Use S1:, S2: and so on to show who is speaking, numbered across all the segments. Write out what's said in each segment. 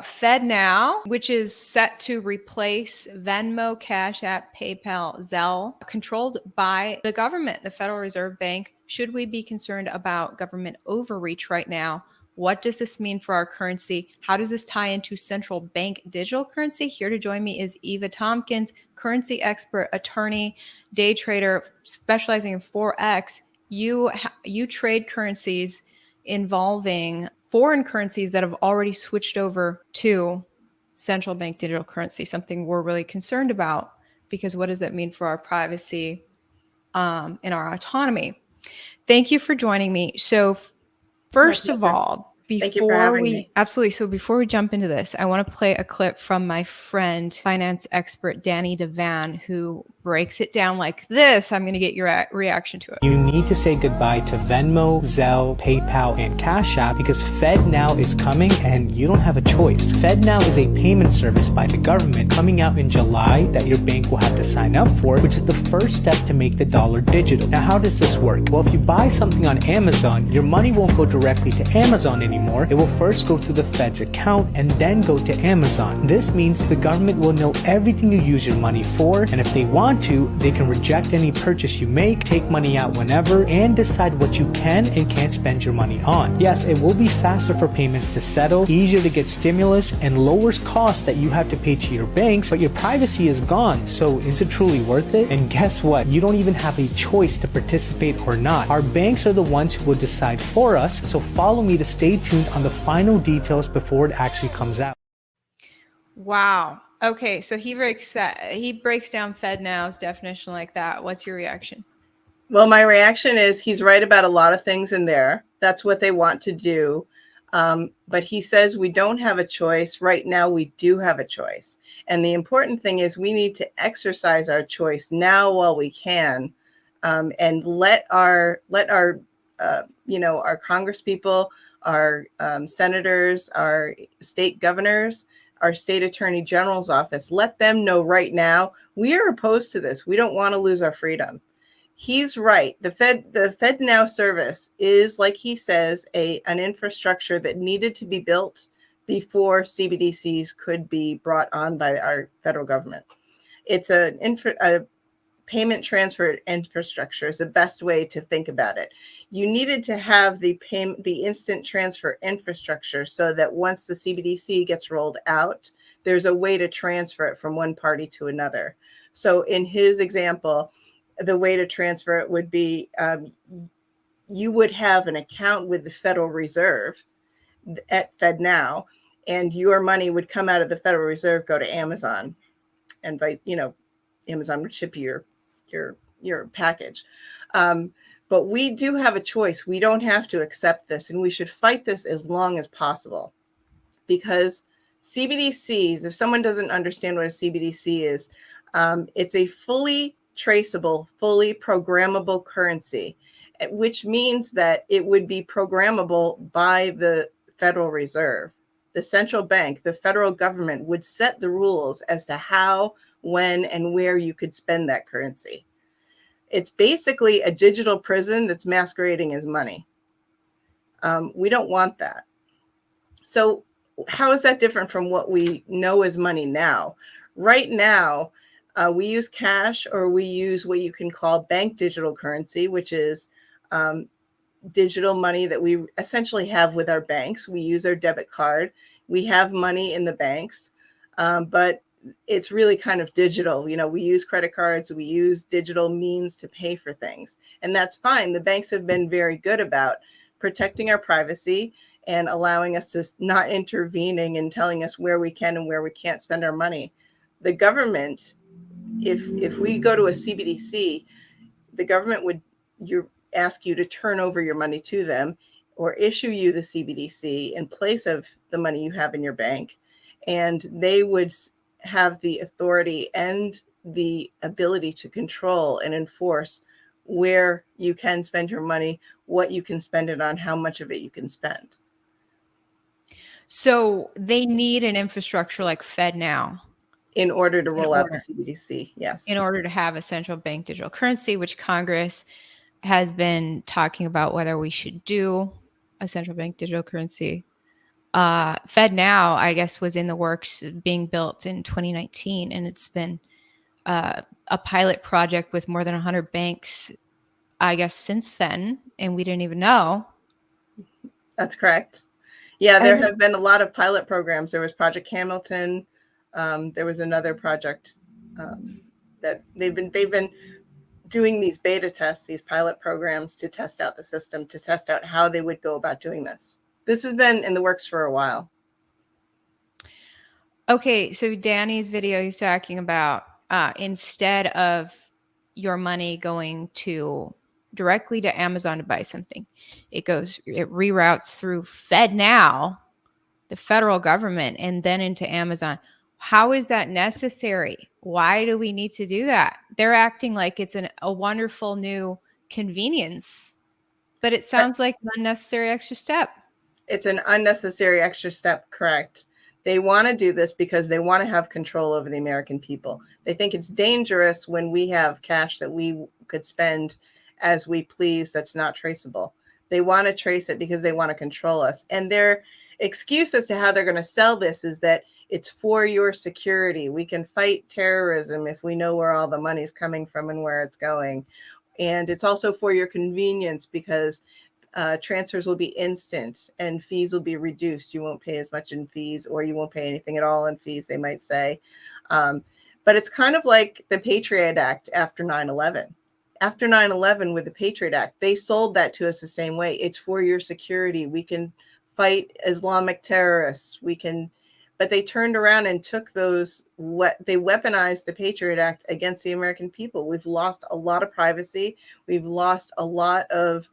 S1: FedNow, which is set to replace Venmo, Cash App, PayPal, Zelle, controlled by the government, the Federal Reserve Bank. Should we be concerned about government overreach right now? What does this mean for our currency? How does this tie into central bank digital currency? Here to join me is Eva Tompkins, currency expert, attorney, day trader, specializing in Forex. You trade currencies involving foreign currencies that have already switched over to central bank digital currency, something we're really concerned about, because what does that mean for our privacy and our autonomy? Thank you for joining me. So first of all, before we jump into this, I want to play a clip from my friend, finance expert Danny Devan, who breaks it down like this. I'm going to get your reaction to it.
S2: You need to say goodbye to Venmo, Zelle, PayPal, and Cash App because FedNow is coming and you don't have a choice. FedNow is a payment service by the government coming out in July that your bank will have to sign up for, which is the first step to make the dollar digital. Now, how does this work? Well, if you buy something on Amazon, your money won't go directly to Amazon anymore. It will first go to the Fed's account and then go to Amazon. This means the government will know everything you use your money for, and if they want to, they can reject any purchase you make, take money out whenever, and decide what you can and can't spend your money on. Yes, it will be faster for payments to settle, easier to get stimulus, and lowers costs that you have to pay to your banks, but your privacy is gone. So is it truly worth it? And guess what? You don't even have a choice to participate or not. Our banks are the ones who will decide for us, so follow me to stay tuned on the final details before it actually comes out.
S1: Wow. Okay, so he breaks down FedNow's definition like that. What's your reaction?
S3: Well, my reaction is he's right about a lot of things in there. That's what they want to do. But he says we don't have a choice. Right now, we do have a choice. And the important thing is we need to exercise our choice now while we can, and let our congresspeople, our senators, our state governors, our state attorney general's office, let them know right now we are opposed to this. We don't want to lose our freedom. He's right. The FedNow service is, like he says, an infrastructure that needed to be built before CBDCs could be brought on by our federal government. It's a payment transfer infrastructure is the best way to think about it. You needed to have the instant transfer infrastructure so that once the CBDC gets rolled out, there's a way to transfer it from one party to another. So in his example, the way to transfer it would be you would have an account with the Federal Reserve at FedNow, and your money would come out of the Federal Reserve, go to Amazon, and Amazon would ship you your package. But we do have a choice. We don't have to accept this, and we should fight this as long as possible, because CBDCs, if someone doesn't understand what a CBDC is, it's a fully traceable, fully programmable currency, which means that it would be programmable by the Federal Reserve. The central bank, the federal government, would set the rules as to how, when, and where you could spend that currency. It's basically a digital prison that's masquerading as money. We don't want that. So how is that different from what we know as money now? Right now, we use cash, or we use what you can call bank digital currency, which is digital money that we essentially have with our banks. We use our debit card. We have money in the banks, but it's really kind of digital. We use credit cards, we use digital means to pay for things, and that's fine. The banks have been very good about protecting our privacy and allowing us to not intervening and telling us where we can and where we can't spend our money. The government, if we go to a CBDC, the government would ask you to turn over your money to them, or issue you the CBDC in place of the money you have in your bank, and they would have the authority and the ability to control and enforce where you can spend your money, what you can spend it on, how much of it you can spend.
S1: So they need an infrastructure like FedNow
S3: in order to roll out the CBDC, yes.
S1: In order to have a central bank digital currency, which Congress has been talking about whether we should do a central bank digital currency. FedNow, I guess, was in the works being built in 2019, and it's been a pilot project with more than 100 banks, I guess, since then, and we didn't even know.
S3: That's correct. Yeah, there
S1: And
S3: have been a lot of pilot programs. There was Project Hamilton. There was another project that they've been doing these beta tests, these pilot programs to test out the system, to test out how they would go about doing this. This has been in the works for a while.
S1: okay, so Danny's video, he's talking about instead of your money going to directly to Amazon to buy something, it reroutes through FedNow, the federal government, and then into Amazon. How is that necessary? Why do we need to do that? They're acting like it's a wonderful new convenience, but it sounds like an unnecessary extra step.
S3: It's an unnecessary extra step, correct? They want to do this because they want to have control over the American people. They think it's dangerous when we have cash that we could spend as we please that's not traceable. They want to trace it because they want to control us. And their excuse as to how they're going to sell this is that it's for your security. We can fight terrorism if we know where all the money's coming from and where it's going. And it's also for your convenience because transfers will be instant and fees will be reduced. You won't pay as much in fees, or you won't pay anything at all in fees, they might say. But it's kind of like the Patriot Act after 9/11. After 9/11 with the Patriot Act, they sold that to us the same way. It's for your security. We can fight Islamic terrorists. But they turned around and took they weaponized the Patriot Act against the American people. We've lost a lot of privacy. We've lost a lot of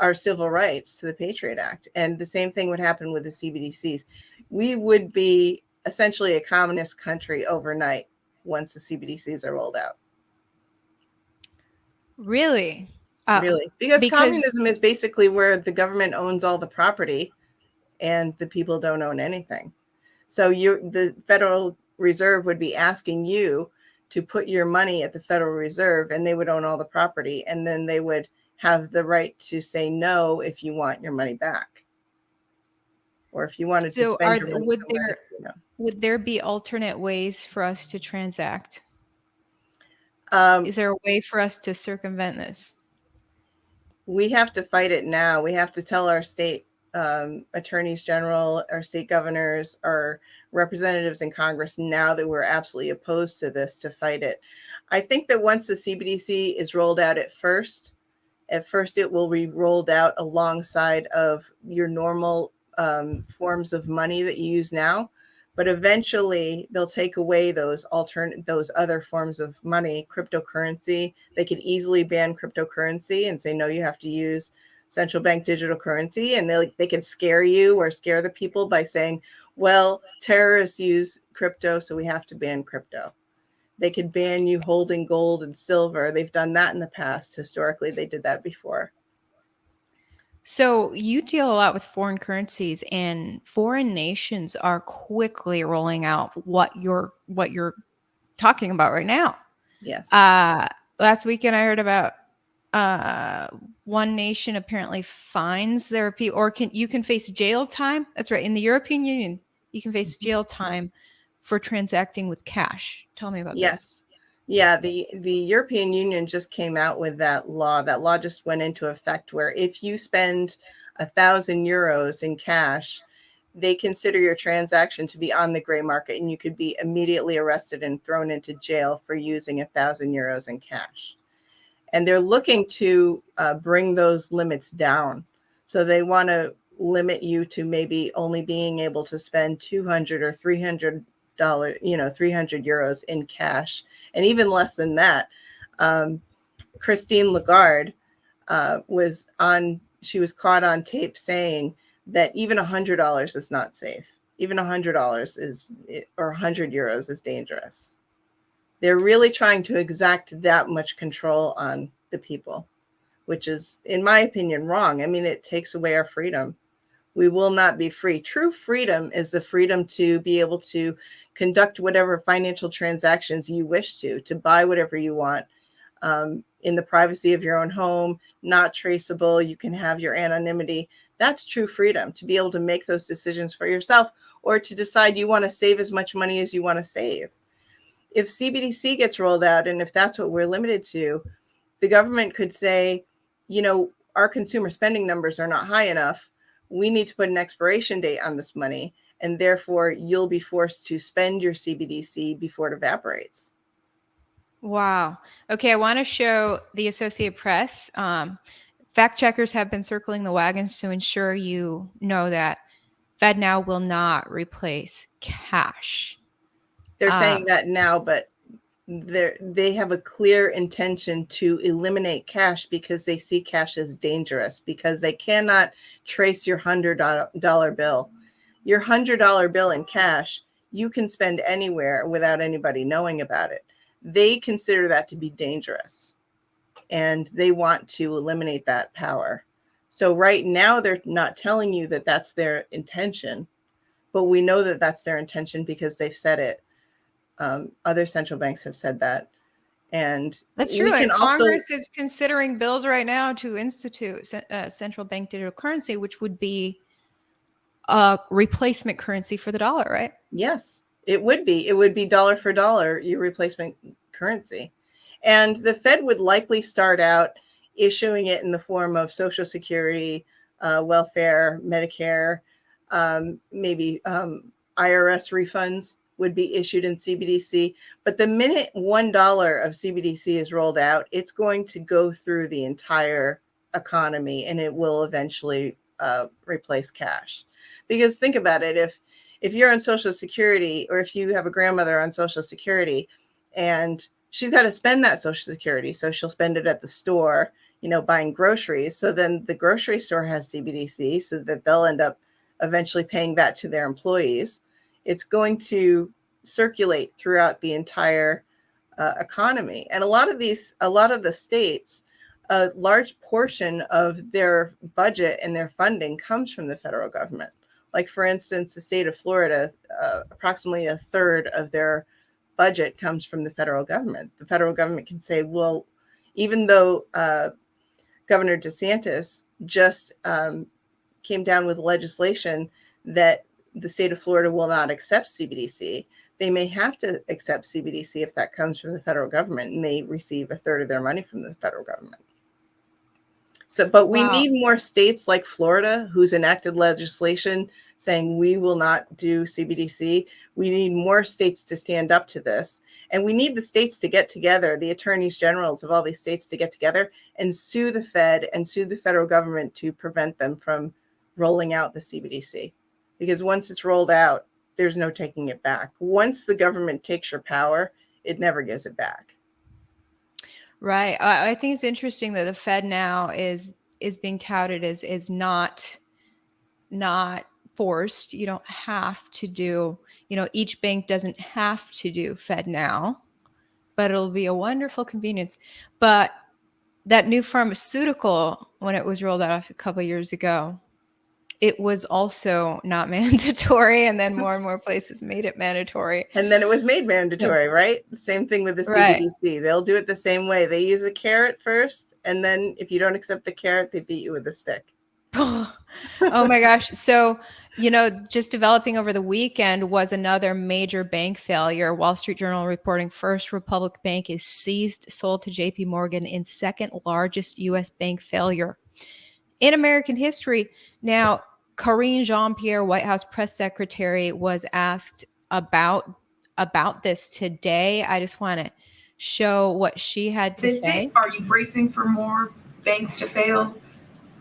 S3: our civil rights to the Patriot Act. And the same thing would happen with the CBDCs. We would be essentially a communist country overnight once the CBDCs are rolled out.
S1: Really?
S3: Really? Because communism is basically where the government owns all the property and the people don't own anything. So the Federal Reserve would be asking you to put your money at the Federal Reserve, and they would own all the property, and then they would have the right to say no if you want your money back, or if you wanted to spend your money somewhere.
S1: Would there be alternate ways for us to transact? Is there a way for us to circumvent this?
S3: We have to fight it now. We have to tell our state attorneys general, our state governors, our representatives in Congress now that we're absolutely opposed to this, to fight it. I think that once the CBDC is rolled out at first it will be rolled out alongside of your normal forms of money that you use now. But eventually they'll take away those other forms of money, cryptocurrency. They could easily ban cryptocurrency and say, no, you have to use central bank digital currency. And they can scare you or scare the people by saying, well, terrorists use crypto, so we have to ban crypto. They could ban you holding gold and silver. They've done that in the past. Historically, they did that before.
S1: So you deal a lot with foreign currencies, and foreign nations are quickly rolling out what you're talking about right now.
S3: Yes.
S1: Last weekend I heard about one nation apparently fines their people, or you can face jail time. That's right. In the European Union, you can face jail time for transacting with cash. Tell me about this.
S3: Yeah, the European Union just came out with that law. That law just went into effect where if you spend 1,000 euros in cash, they consider your transaction to be on the gray market, and you could be immediately arrested and thrown into jail for using 1,000 euros in cash. And they're looking to bring those limits down. So they want to limit you to maybe only being able to spend $200 or $300, 300 euros in cash, and even less than that. Christine Lagarde she was caught on tape saying that even $100 is not safe. Even $100 or 100 euros is dangerous. They're really trying to exact that much control on the people, which is, in my opinion, wrong. I mean, it takes away our freedom. We will not be free. True freedom is the freedom to be able to conduct whatever financial transactions you wish to buy whatever you want in the privacy of your own home, not traceable. You can have your anonymity. That's true freedom, to be able to make those decisions for yourself, or to decide you want to save as much money as you want to save. If CBDC gets rolled out, and if that's what we're limited to, the government could say, our consumer spending numbers are not high enough. We need to put an expiration date on this money, and therefore you'll be forced to spend your CBDC before it evaporates.
S1: Wow. Okay, I want to show the Associated Press. Fact checkers have been circling the wagons to ensure you know that FedNow will not replace cash.
S3: They're saying that now, but they have a clear intention to eliminate cash because they see cash as dangerous, because they cannot trace your $100 bill. Your $100 bill in cash, you can spend anywhere without anybody knowing about it. They consider that to be dangerous, and they want to eliminate that power. So right now, they're not telling you that that's their intention, but we know that that's their intention because they've said it. Other central banks have said that. And
S1: that's true. And Congress is considering bills right now to institute central bank digital currency, which would be a replacement currency for the dollar, right?
S3: Yes, it would be. It would be dollar for dollar, your replacement currency. And the Fed would likely start out issuing it in the form of Social Security, welfare, Medicare, maybe IRS refunds would be issued in CBDC. But the minute $1 of CBDC is rolled out, it's going to go through the entire economy, and it will eventually replace cash. Because think about it, if you're on Social Security, or if you have a grandmother on Social Security, and she's got to spend that Social Security, so she'll spend it at the store, buying groceries. So then the grocery store has CBDC, so that they'll end up eventually paying that to their employees. It's going to circulate throughout the entire economy. And a lot of the states, a large portion of their budget and their funding comes from the federal government. Like, for instance, the state of Florida, approximately a third of their budget comes from the federal government. The federal government can say, well, even though Governor DeSantis just came down with legislation that the state of Florida will not accept CBDC, they may have to accept CBDC if that comes from the federal government, and they receive a third of their money from the federal government. So, but we need more states like Florida, who's enacted legislation saying we will not do CBDC. We need more states to stand up to this. And we need the states to get together, the attorneys generals of all these states to get together and sue the Fed and sue the federal government to prevent them from rolling out the CBDC. Because once it's rolled out, there's no taking it back. Once the government takes your power, it never gives it back.
S1: Right. I think it's interesting that the Fed now is being touted as not forced. You don't have to do, each bank doesn't have to do Fed now, but it'll be a wonderful convenience. But that new pharmaceutical, when it was rolled out a couple of years ago, it was also not mandatory, and then more and more places made it mandatory.
S3: And then it was made mandatory, right? The same thing with the CBDC. Right. They'll do it the same way. They use a carrot first, and then if you don't accept the carrot, they beat you with a stick.
S1: Oh my gosh. So, just developing over the weekend was another major bank failure. Wall Street Journal reporting First Republic Bank is seized, sold to JP Morgan in second largest U.S. bank failure in American history. Now, Karine Jean-Pierre, White House press secretary, was asked about this today. I just want to show what she had to say.
S4: Are you bracing for more banks to fail?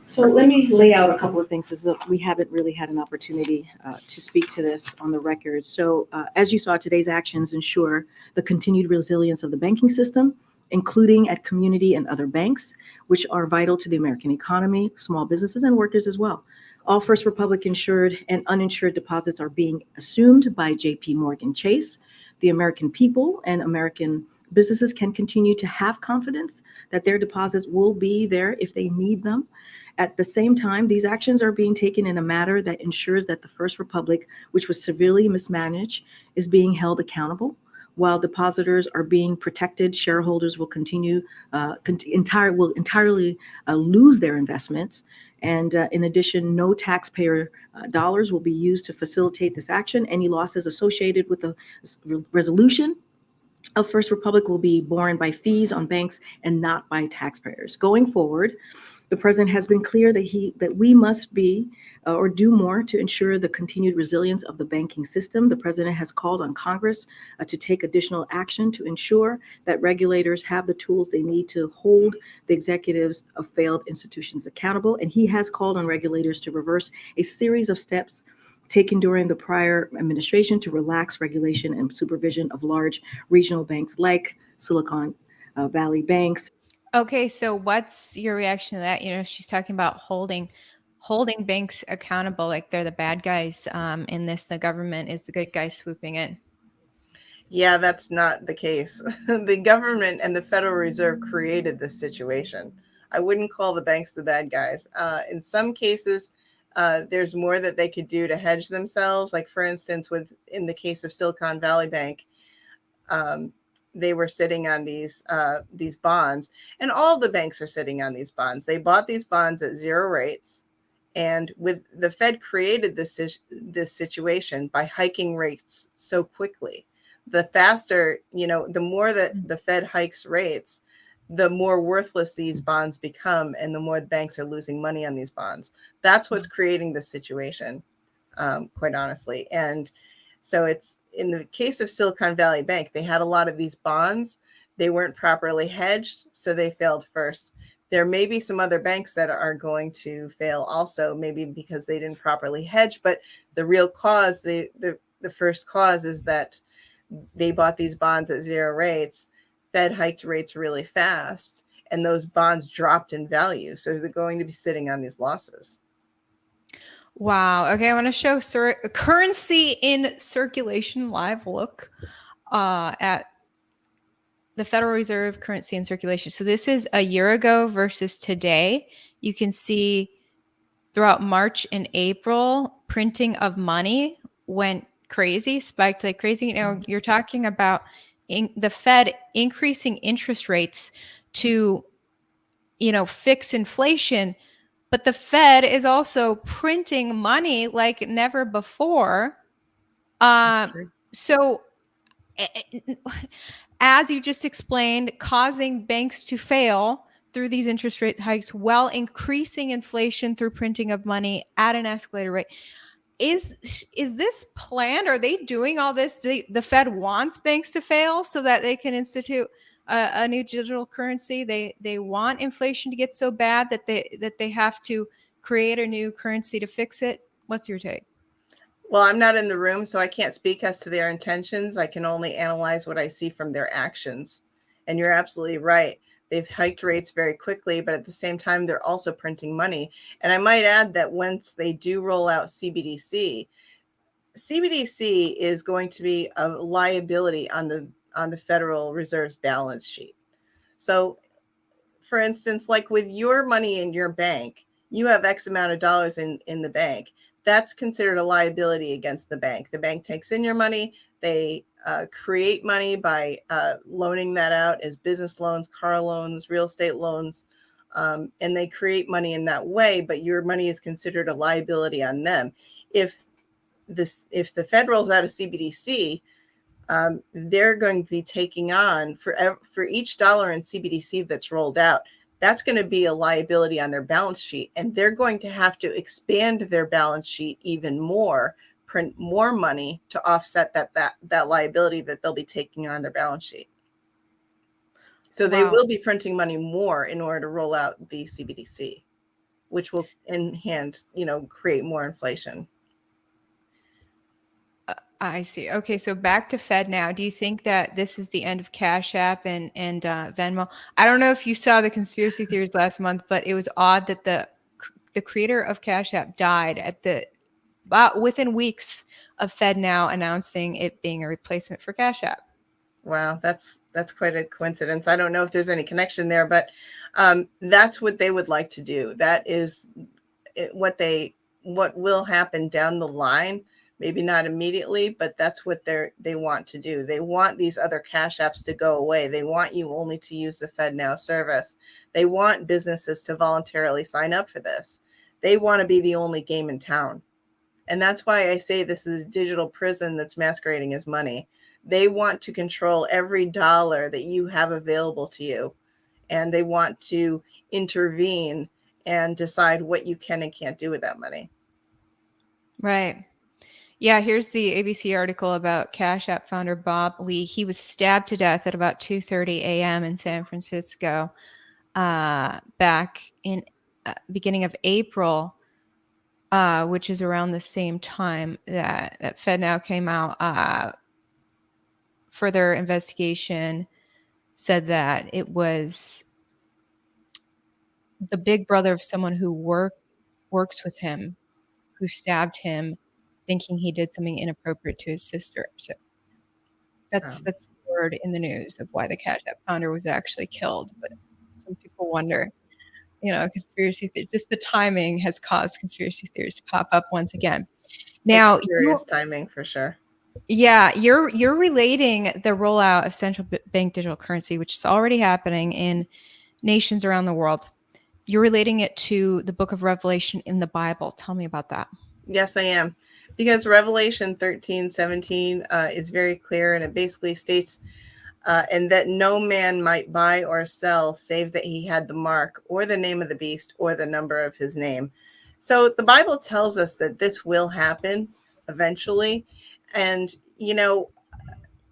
S5: So let me lay out a couple of things, as we haven't really had an opportunity to speak to this on the record. So as you saw, today's actions ensure the continued resilience of the banking system, including at community and other banks, which are vital to the American economy, small businesses, and workers as well. All First Republic insured and uninsured deposits are being assumed by JP Morgan Chase. The American people and American businesses can continue to have confidence that their deposits will be there if they need them. At the same time, these actions are being taken in a manner that ensures that the First Republic, which was severely mismanaged, is being held accountable. While depositors are being protected, shareholders will entirely lose their investments. And in addition, no taxpayer dollars will be used to facilitate this action. Any losses associated with the resolution of First Republic will be borne by fees on banks and not by taxpayers. Going forward, the president has been clear that we must be or do more to ensure the continued resilience of the banking system. The president has called on Congress to take additional action to ensure that regulators have the tools they need to hold the executives of failed institutions accountable. And he has called on regulators to reverse a series of steps taken during the prior administration to relax regulation and supervision of large regional banks like Silicon Valley banks.
S1: Okay, so what's your reaction to that? She's talking about holding banks accountable, like they're the bad guys in this. The government is the good guys swooping in.
S3: Yeah, that's not the case. The government and the Federal Reserve created this situation. I wouldn't call the banks the bad guys. In some cases, there's more that they could do to hedge themselves. Like, for instance, in the case of Silicon Valley Bank, they were sitting on these bonds, and all the banks are sitting on these bonds. They bought these bonds at zero rates, and with the Fed created this situation by hiking rates so quickly. The faster, the more that the Fed hikes rates, the more worthless these bonds become, and the more the banks are losing money on these bonds. That's what's creating this situation, quite honestly. And so it's in the case of Silicon Valley Bank, they had a lot of these bonds. They weren't properly hedged, so they failed first. There may be some other banks that are going to fail also, maybe because they didn't properly hedge. But the real cause, the first cause, is that they bought these bonds at zero rates. Fed hiked rates really fast, and those bonds dropped in value. So they're going to be sitting on these losses.
S1: Wow. Okay, I want to show currency in circulation live look at the Federal Reserve currency in circulation. So this is a year ago versus today. You can see throughout March and April, printing of money went crazy, spiked like crazy. You're talking about the Fed increasing interest rates to, fix inflation. But the Fed is also printing money like never before. So, as you just explained, causing banks to fail through these interest rate hikes while increasing inflation through printing of money at an escalated rate. Is this planned? Are they doing all this? The Fed wants banks to fail so that they can institute a new digital currency. They want inflation to get so bad that they have to create a new currency to fix it. What's your take?
S3: Well, I'm not in the room, so I can't speak as to their intentions. I can only analyze what I see from their actions. And you're absolutely right. They've hiked rates very quickly, but at the same time, they're also printing money. And I might add that once they do roll out CBDC is going to be a liability on the Federal Reserve's balance sheet. So, for instance, like with your money in your bank, you have X amount of dollars in the bank. That's considered a liability against the bank. The bank takes in your money. They create money by loaning that out as business loans, car loans, real estate loans, and they create money in that way. But your money is considered a liability on them. If the Fed rolls out a CBDC, they're going to be taking on for each dollar in CBDC that's rolled out. That's going to be a liability on their balance sheet, and they're going to have to expand their balance sheet even more, print more money to offset that liability that they'll be taking on their balance sheet. So they will be printing money more in order to roll out the CBDC, which will in hand, create more inflation.
S1: I see. Okay, so back to Fed now. Do you think that this is the end of Cash App and Venmo? I don't know if you saw the conspiracy theories last month, but it was odd that the creator of Cash App died within weeks of Fed now announcing it being a replacement for Cash App.
S3: Wow, that's quite a coincidence. I don't know if there's any connection there, but that's what they would like to do. That is what will happen down the line. Maybe not immediately, but that's what they want to do. They want these other cash apps to go away. They want you only to use the FedNow service. They want businesses to voluntarily sign up for this. They want to be the only game in town. And that's why I say this is a digital prison that's masquerading as money. They want to control every dollar that you have available to you. And they want to intervene and decide what you can and can't do with that money.
S1: Right. Yeah, here's the ABC article about Cash App founder Bob Lee. He was stabbed to death at about 2:30 a.m. in San Francisco back in beginning of April, which is around the same time that FedNow came out. Further investigation said that it was the big brother of someone who works with him who stabbed him, thinking he did something inappropriate to his sister. So that's the word in the news of why the Cash App founder was actually killed. But some people wonder, conspiracy theories. Just the timing has caused conspiracy theories to pop up once again. Now,
S3: it's serious timing for sure.
S1: Yeah, you're relating the rollout of central bank digital currency, which is already happening in nations around the world. You're relating it to the book of Revelation in the Bible. Tell me about that.
S3: Yes, I am. Because Revelation 13:17 is very clear, and it basically states, and that no man might buy or sell save that he had the mark or the name of the beast or the number of his name. So the Bible tells us that this will happen eventually. And,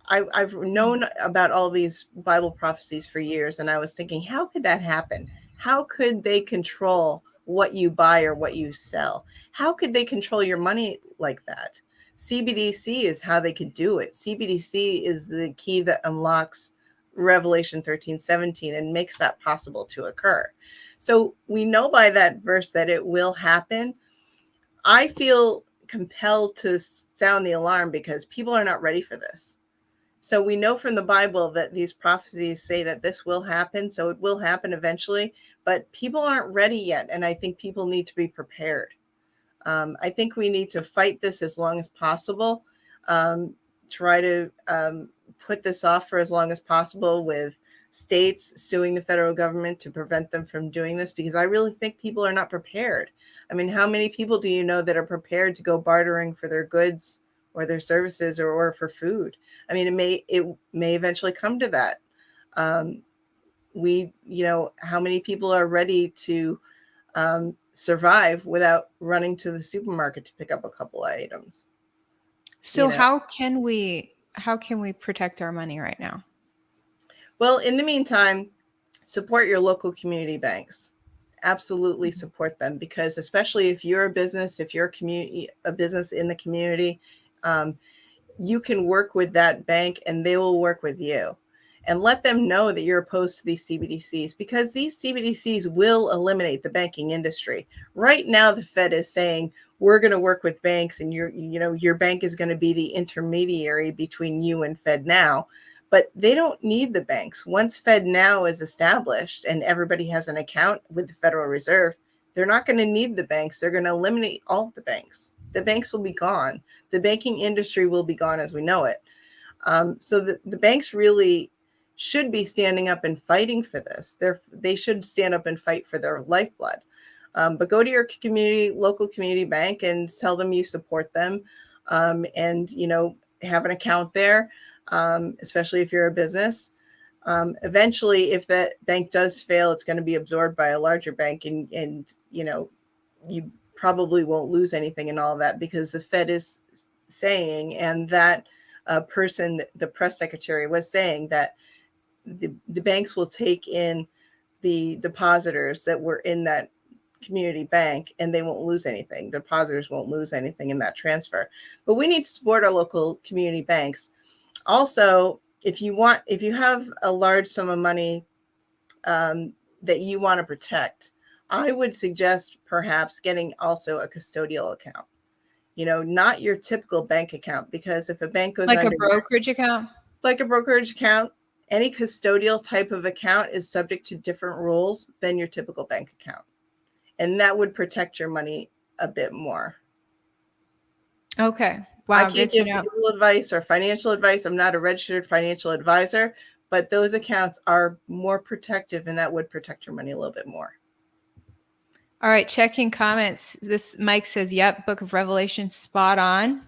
S3: I've known about all these Bible prophecies for years, and I was thinking, how could that happen? How could they control what you buy or what you sell? How could they control your money like that? CBDC is how they could do it. CBDC is the key that unlocks Revelation 13:17 and makes that possible to occur. So we know by that verse that it will happen. I feel compelled to sound the alarm because people are not ready for this. So we know from the Bible that these prophecies say that this will happen. So it will happen eventually, but people aren't ready yet. And I think people need to be prepared. I think we need to fight this as long as possible. Try to put this off for as long as possible with states suing the federal government to prevent them from doing this, because I really think people are not prepared. I mean, how many people do you know that are prepared to go bartering for their goods or their services or for food? I mean, it may eventually come to that. How many people are ready to survive without running to the supermarket to pick up a couple of items?
S1: So how can we protect our money right now?
S3: Well, in the meantime, support your local community banks. Absolutely support them, because especially if you're a business, if you're a business in the community, you can work with that bank and they will work with you. And let them know that you're opposed to these CBDCs, because these CBDCs will eliminate the banking industry. Right now, the Fed is saying, we're going to work with banks, and your bank is going to be the intermediary between you and FedNow. But they don't need the banks. Once FedNow is established and everybody has an account with the Federal Reserve, they're not going to need the banks. They're going to eliminate all of the banks. The banks will be gone. The banking industry will be gone as we know it. So the banks really should be standing up and fighting for this. They should stand up and fight for their lifeblood. But go to your local community bank and tell them you support them, and have an account there. Especially if you're a business. Eventually, if that bank does fail, it's going to be absorbed by a larger bank, and you probably won't lose anything in all that, because the Fed is saying, and that person, the press secretary, was saying that the banks will take in the depositors that were in that community bank, and they won't lose anything. The depositors won't lose anything in that transfer. But we need to support our local community banks. Also, if you have a large sum of money that you want to protect, I would suggest perhaps getting also a custodial account. Not your typical bank account, because if a bank goes
S1: like a brokerage account,
S3: any custodial type of account is subject to different rules than your typical bank account, and that would protect your money a bit more.
S1: Okay.
S3: I
S1: Wow, good
S3: can't
S1: to
S3: give
S1: know.
S3: legal advice or financial advice. I'm not a registered financial advisor, but those accounts are more protective, and that would protect your money a little bit more.
S1: All right, checking comments. This Mike says, "Yep, Book of Revelation, spot on."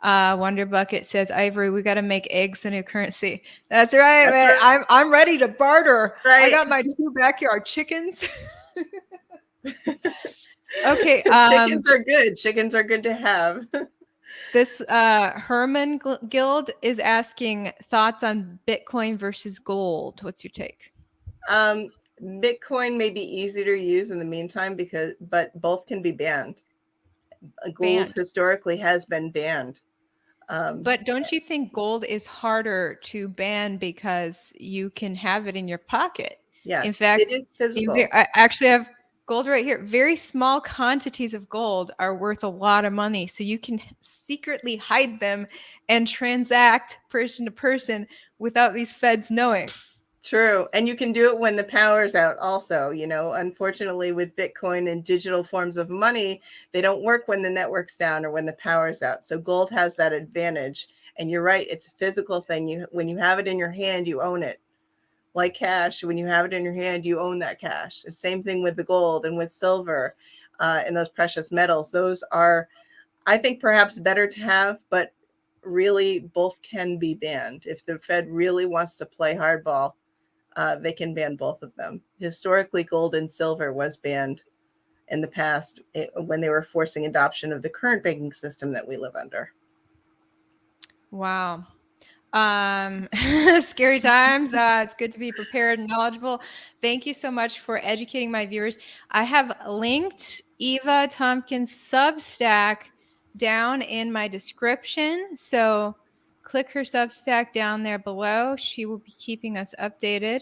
S1: Wonder Bucket says, "Ivory, we got to make eggs the new currency." That's right,
S3: That's
S1: man.
S3: right.
S1: I'm ready to barter. I
S3: Right.
S1: got my 2 backyard chickens. Okay.
S3: Chickens are good. Chickens are good to have.
S1: This Herman Guild is asking thoughts on Bitcoin versus gold. What's your take?
S3: Bitcoin may be easier to use in the meantime but both can be banned. Gold
S1: Banned.
S3: historically has been banned.
S1: But don't you think gold is harder to ban because you can have it in your pocket? In
S3: Yes, it
S1: fact,
S3: is physical.
S1: I actually have gold right here. Very small quantities of gold are worth a lot of money. So you can secretly hide them and transact person to person without these feds knowing.
S3: True. And you can do it when the power's out also. Unfortunately, with Bitcoin and digital forms of money, they don't work when the network's down or when the power's out. So gold has that advantage. And you're right, it's a physical thing. When you have it in your hand, you own it. Like cash, when you have it in your hand, you own that cash. The same thing with the gold and with silver and those precious metals. Those are, I think, perhaps better to have, but really both can be banned. If the Fed really wants to play hardball, they can ban both of them. Historically, gold and silver was banned in the past when they were forcing adoption of the current banking system that we live under.
S1: Wow. Scary times. It's good to be prepared and knowledgeable. Thank you so much for educating my viewers. I have linked Eva Tompkins' Substack down in my description. So click her Substack down there below. She will be keeping us updated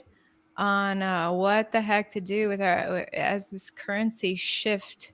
S1: on what the heck to do with our as this currency shift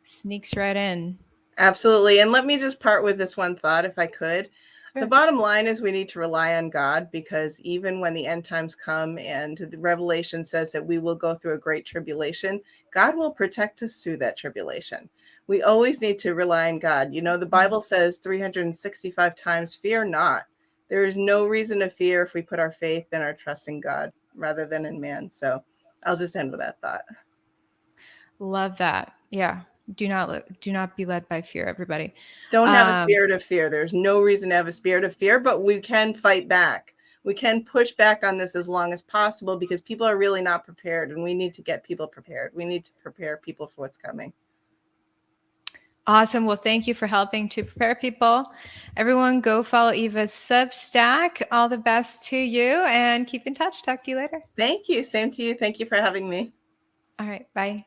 S1: sneaks right in.
S3: Absolutely. And let me just part with this one thought, if I could.
S1: Sure.
S3: The bottom line is we need to rely on God, because even when the end times come and the Revelation says that we will go through a great tribulation, God will protect us through that tribulation. We always need to rely on God. The Bible says 365 times, fear not. There is no reason to fear if we put our faith and our trust in God rather than in man. So I'll just end with that thought.
S1: Love that. Yeah. Do not be led by fear, everybody.
S3: Don't have a spirit of fear. There's no reason to have a spirit of fear, but we can fight back. We can push back on this as long as possible, because people are really not prepared, and we need to get people prepared. We need to prepare people for what's coming.
S1: Awesome. Well, thank you for helping to prepare people. Everyone go follow Eva's Substack. All the best to you and keep in touch. Talk to you later.
S3: Thank you. Same to you. Thank you for having me.
S1: All right. Bye.